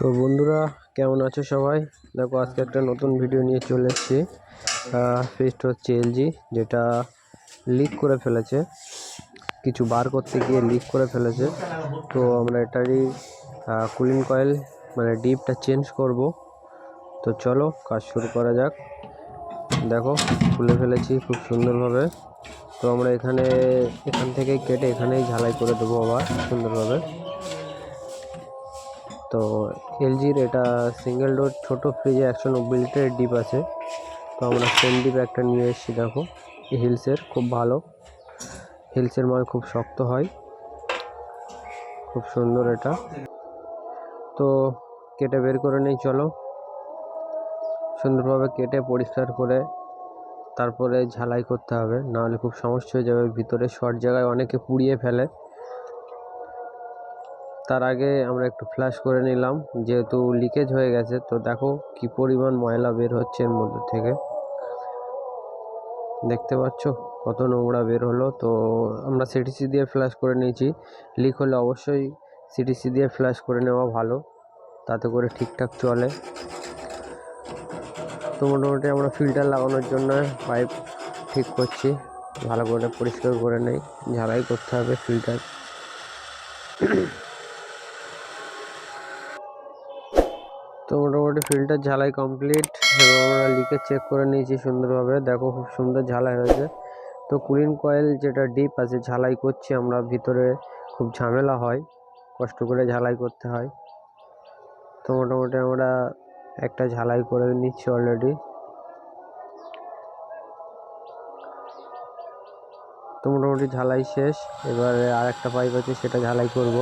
তো বন্ধুরা, কেমন আছো সবাই? দেখো, আজকে একটা নতুন ভিডিও নিয়ে চলে এসেছি। ফ্রিজটা হচ্ছে এলজি, যেটা লিক করে ফেলেছে, কিছু বার করতে গিয়ে লিক করে ফেলেছে। তো আমরা এটারই কুলিং কয়েল মানে ডিপটা চেঞ্জ করব। তো চলো কাজ শুরু করা যাক। দেখো, খুলে ফেলেছি খুব সুন্দরভাবে। তো আমরা এখান থেকে কেটে এখানেই ঝালাই করে দেবো আবার সুন্দরভাবে। তো এলজির এটা সিঙ্গেল ডোর ছোটো ফ্রিজে 190 লিটারের ডিপ আছে। তো আমরা সেম ডিপ একটা নিয়ে এসেছি। দেখো, হিলসের, খুব ভালো। হিলসের মাল খুব শক্ত হয়, খুব সুন্দর এটা। তো কেটে বের করে নেই, চলো। সুন্দরভাবে কেটে পরিষ্কার করে তারপরে ঝালাই করতে হবে, নাহলে খুব সমস্যা হয়ে যাবে। ভিতরে শর্ট জায়গায় অনেকে পুড়িয়ে ফেলে। তার আগে আমরা একটু ফ্ল্যাশ করে নিলাম, যেহেতু লিকেজ হয়ে গেছে। তো দেখো কি পরিমাণ ময়লা বের হচ্ছে এর মধ্যে থেকে, দেখতে পাচ্ছ কত নোংরা বের হলো। তো আমরা সিটিসি দিয়ে ফ্ল্যাশ করে নিয়েছি। লিক হলে অবশ্যই সিটিসি দিয়ে ফ্ল্যাশ করে নেওয়া ভালো, তাতে করে ঠিকঠাক চলে। তো মোটামুটি আমরা ফিল্টার লাগানোর জন্য পাইপ ঠিক করছি, ভালো করে পরিষ্কার করে নেই, ঝালাই করতে হবে ফিল্টার। তো মোটামুটি ফিল্টার ঝালাই কমপ্লিট, এবং আমরা লিকেজ চেক করে নিয়েছি সুন্দরভাবে। দেখো, খুব সুন্দর ঝালাই হয়েছে। তো কুলিং কয়েল যেটা ডিপ আছে ঝালাই করছি আমরা, ভিতরে খুব ঝামেলা হয়, কষ্ট করে ঝালাই করতে হয়। তো মোটামুটি আমরা একটা ঝালাই করে নিচ্ছি অলরেডি। তো মোটামুটি ঝালাই শেষ। এবারে আর একটা পাইপ আছে, সেটা ঝালাই করব।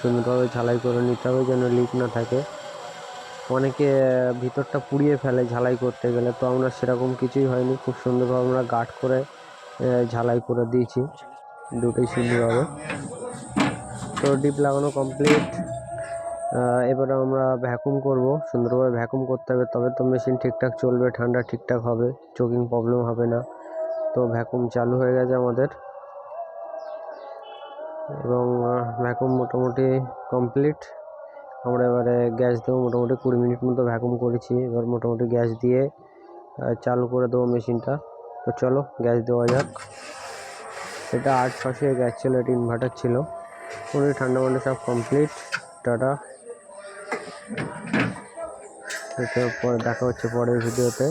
সুন্দরভাবে ঝালাই করে নিতে হবে যেন লিক না থাকে। অনেকে ভিতরটা পুড়িয়ে ফেলে ঝালাই করতে গেলে, তো আমরা সেরকম কিছুই হয়নি। খুব সুন্দরভাবে আমরা গার্ড করে ঝালাই করে দিয়েছি দুটোই সুন্দরভাবে। তো ডিপ লাগানো কমপ্লিট। এবারে আমরা ভ্যাকুম করব, সুন্দরভাবে ভ্যাকুম করতে হবে, তবে তো মেশিন ঠিকঠাক চলবে, ঠান্ডা ঠিকঠাক হবে, চোকিং প্রবলেম হবে না। তো ভ্যাকুম চালু হয়ে গেছে আমাদের, এবং ভ্যাকুম মোটামুটি কমপ্লিট। আমরা এবারে গ্যাস দেবো, মোটামুটি 20 মিনিট মতো ভ্যাকুম করেছি। এবার মোটামুটি গ্যাস দিয়ে চালু করে দেবো মেশিনটা। তো চলো গ্যাস দেওয়া যাক। এটা 800 গ্যাস ছিল, এটা ইনভার্টার ছিল। পুরো ঠান্ডা মান্ডা সব কমপ্লিট। টাটা, এটা পরে দেখা হচ্ছে পরের ভিডিওতে।